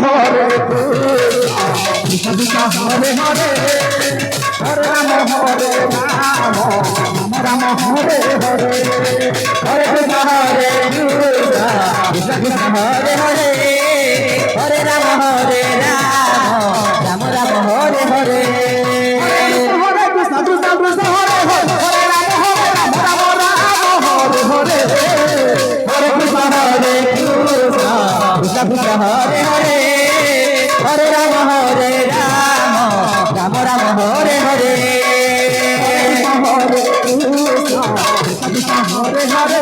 Hare Krishna Krishna Hare Hare Hare Ram Ram Ram Hare Hare Hare Krishna Hare Krishna Krishna Hare Hare Hare Ram Ram Ram Hare Hare Hare Krishna Krishna Krishna Hare Hare Hare Ram Ram Ram Hare Hare Hare Krishna Hare Krishna Krishna Krishna Hare Hare Hare Ram Ram Ram Hare Hare Hare Krishna Hare Hare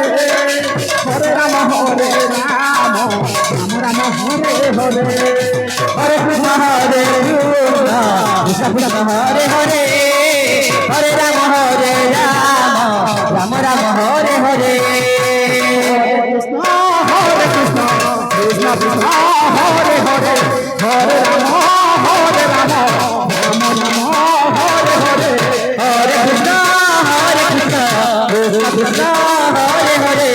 Hare Ram Ram Ram Hare Hare Hare Krishna Hare Krishna Krishna Hare Hare Hare Ram Ram Ram Hare Hare Krishna Hare Krishna Krishna Krishna Hare Hare Hare Ram Ram Ram Hare Hare Hare Krishna Krishna Krishna Hare Hare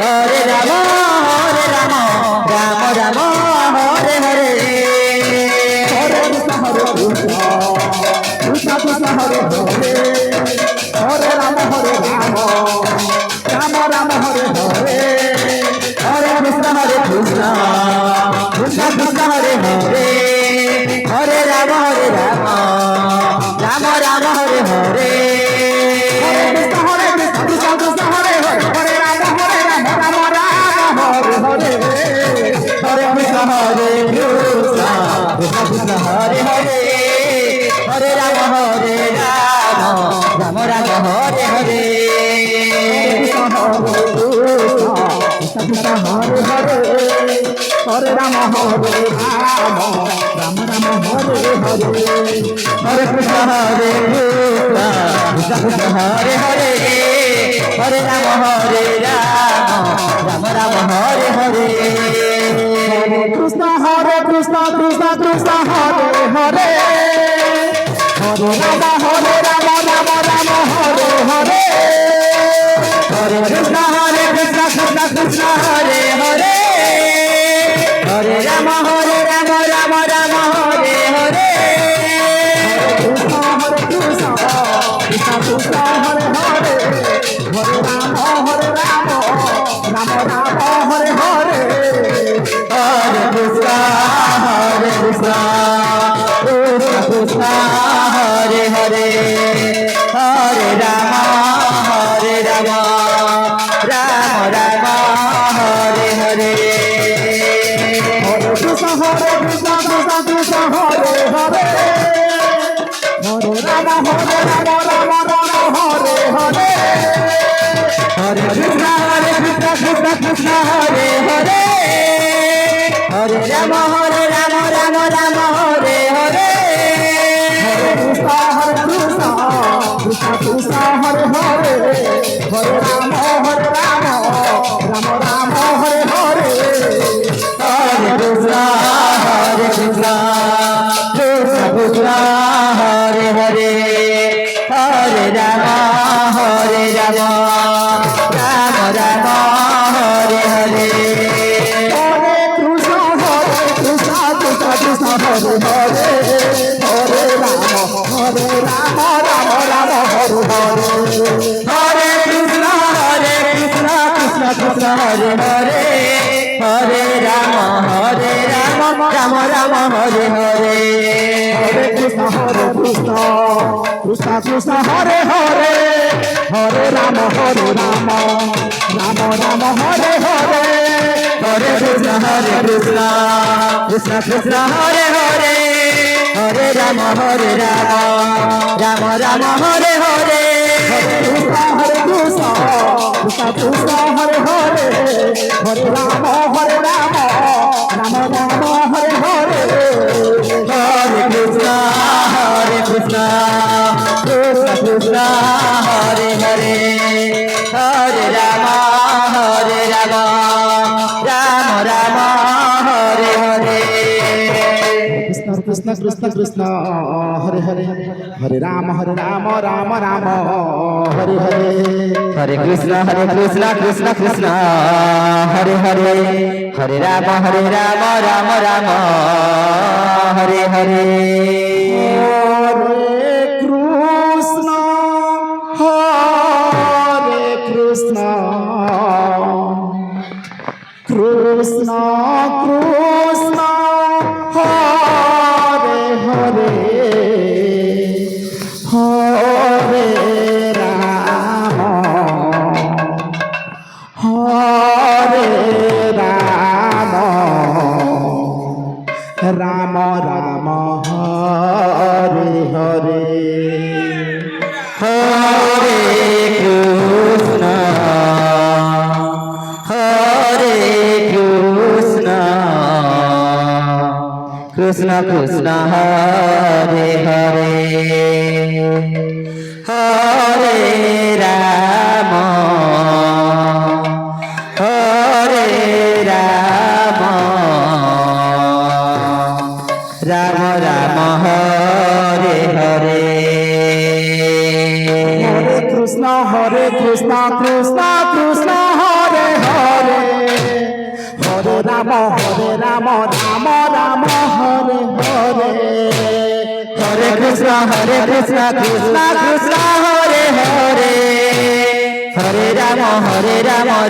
Hare Ram Ram Ram Hare Hare Hare Krishna Hare Krishna Krishna Krishna Hare Hare Hare Ram Ram Ram Hare Hare Hare Krishna Hare Krishna Krishna Krishna Hare Hare Hare Ram Ram Ram Hare Hare Hare Krishna Krishna Krishna Hare Hare Hare Ram Ram Ram Hare Hare Hare Krishna Hare Krishna Krishna Krishna Hare Hare Hare Ram Ram Ram Hare Hare Krishna Krishna Hare Hare Hare Ram Ram Ram Hare Hare Hare Krishna Hare Krishna Krishna Hare Hare Hare Ram Ram Ram Hare Hare Hare Krishna Hare Krishna Krishna Krishna Hare Hare Hare Ram Ram Ram Hare Hare Hare Krishna Hare Krishna Krishna Krishna Hare Hare Hare Ram Ram Ram Hare Hare Krishna Hare Krishna Krishna Krishna Hare Hare Hare Ram Ram Ram Hare Hare Hare Krishna Krishna Krishna Hare Hare Hare Ram Ram Ram Hare Hare Hare Krishna Krishna Krishna Hare Hare Hare Ram Ram Hare Hare Hare Krishna Krishna Krishna Hare Hare Hare Ram Ram Hare Hare Hare Krishna Krishna Krishna Hare Hare Hare Ram Ram Ram Hare Hare Hare Krishna Krishna Krishna Hare Hare Hare Ram Ram Ram Hare Hare Hare Krishna Krishna Krishna Hare Hare Hare Ram Ram Ram Hare Hare Hare Krishna Krishna Krishna Hare Hare Hare Ram Ram Ram Hare Hare Hare Krishna Krishna Krishna Hare Hare Hare Ram Ram Ram Hare Hare Hare Krishna Krishna Krishna Hare Hare Hare Ram Ram Ram Hare Hare Hare Krishna Krishna Krishna Hare Hare Hare Ram Ram Ram Hare Hare Hare Krishna Krishna Krishna Hare Hare Hare Ram Ram Ram Hare Hare. Krishna Krishna Krishna Hare Hare Hare Ram Ram Ram Hare Hare Hare Krishna Krishna Krishna Hare Hare Hare Ram Ram Ram Hare Hare Hare Krishna Krishna Krishna Hare Hare Hare Ram Hare Ram Ram Ram Hare Hare Hare Krishna Krishna Krishna Hare Hare Hare Ram Ram Ram Hare Hare Hare Krishna Krishna Krishna Hare Hare Hare Ram Ram Ram Hare Hare Hare Krishna Krishna Krishna Hare Hare Hare Ram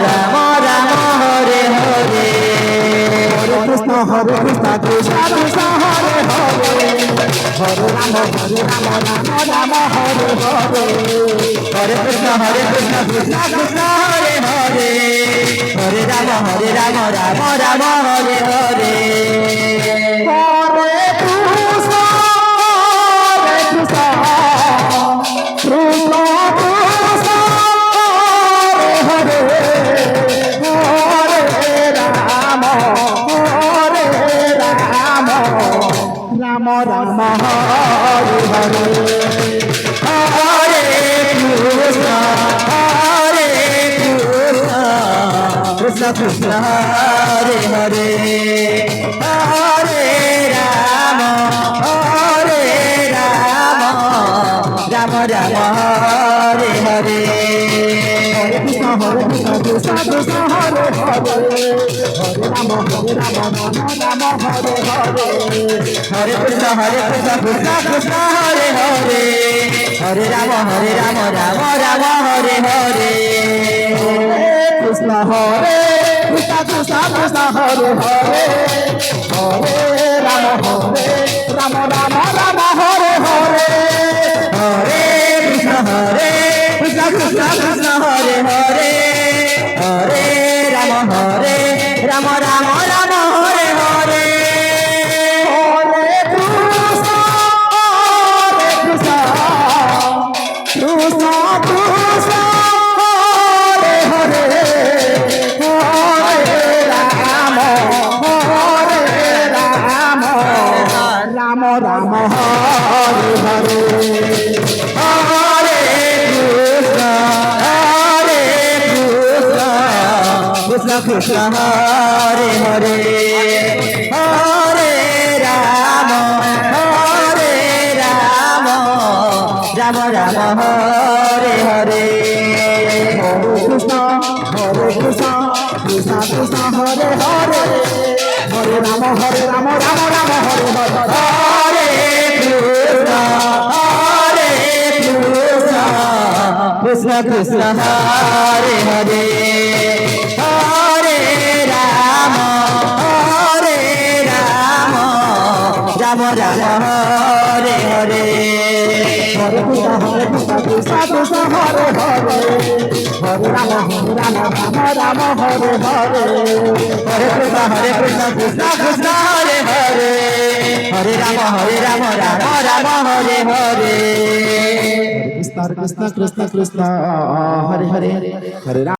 Ram Ram Hare Hare Hare Krishna Krishna Krishna Hare Hare Hare Ram Ram Hare Hare Hare Krishna Krishna Krishna Hare Hare Hare Ram Ram Ram Hare Hare Hare Krishna Krishna Krishna Krishna Hare Hare Hare Ram Ram Ram Hare Hare Hare Krishna Krishna Krishna Hare Hare Hare Ram Ram Ram Hare Hare Hare Krishna Krishna Krishna Hare Hare Hare Ram Ram Hare Hare Hare Krishna Krishna Krishna Hare Hare Hare Ram Ram Hare Hare Krishna Krishna Krishna Hare Hare Hare Ram Ram Hare Hare Hare Krishna Krishna Krishna Hare Hare Hare Ram Ram Hare Hare Hare Krishna Krishna Krishna Krishna Hare Hare Hare Ram Ram Ram Hare Hare Hare Krishna Krishna Hare Hare Hare Ram Ram Hare Hare Krishna Krishna Krishna Krishna Hare Hare Hare Ram Ram Ram Hare Hare Hare Krishna Krishna Hare Hare Hare Ram Ram Hare Hare Hare Krishna Krishna Krishna Hare Hare Hare Ram Ram Hare Hare Hare Krishna Krishna Krishna Hare Hare Hare Ram Ram Hare Hare Krishna Krishna Krishna Krishna Hare Hare Hare Ram